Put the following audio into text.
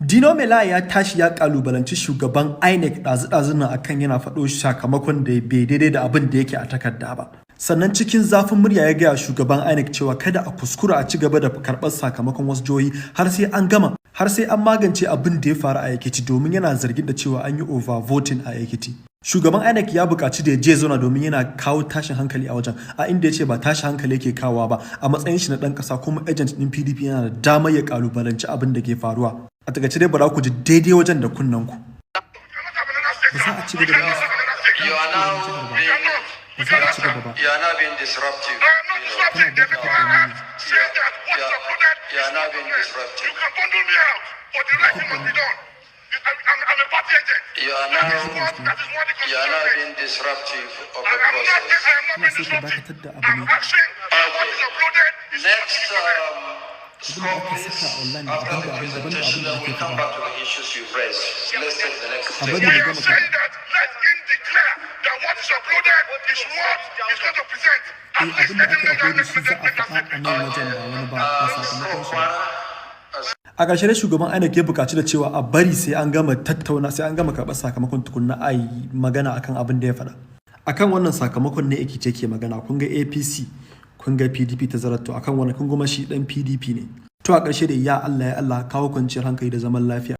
Dino ya tashi ya kalubalanci shugaban INEC ɗazu-ɗazun nan akan yana faɗo sakamakon da bai daidai da abin da yake a takarda ba. Sannan cikin zafin murya ya gaya shugaban INEC cewa kada a kuskura a ci gaba da karɓar sakamakon wasu jihohi har sai an magance abin da ya faru a Ekiti domin yana zargin da cewa an yi overvoting a Ekiti. Shugaban INEC ya buƙaci da ya je zauna domin yana kawo tashin hankali a wajen, a inda ya ce ba tashin hankali yake kawowa ba, a matsayin shi na ɗan ƙasa kuma agent ɗin PDP yana da damar ya kalubalanci abin da ke faruwa. A takaice dai bara ku ji daidai wajen da kunnen ku. Ba za a ci gaba da You are now being disruptive. You are now being disruptive. You can bundle me out, but the right thing must be done. I'm a party agent. You are now being disruptive of the process. I am not being disruptive. I'm asking what is uploaded is Next, after the presentation, then we come back to the issues you've raised. Let's take the next step. I am saying that let him declare that what is uploaded is what he's going to present. At least let him A ƙarshe da shugaban INEC ya buƙaci da cewa a bari sai an gama karɓar sakamakon tukunna a yi magana akan abin da ya faɗa. Akan wannan sakamakon ne Ekiti ke magana, kun ga APC, kun ga PDP ta zaratto, akan wannan kun goma shi ɗan PDP ne. To a ƙarshe da ya Allah kawo kwanciyar hankali da zaman lafiya.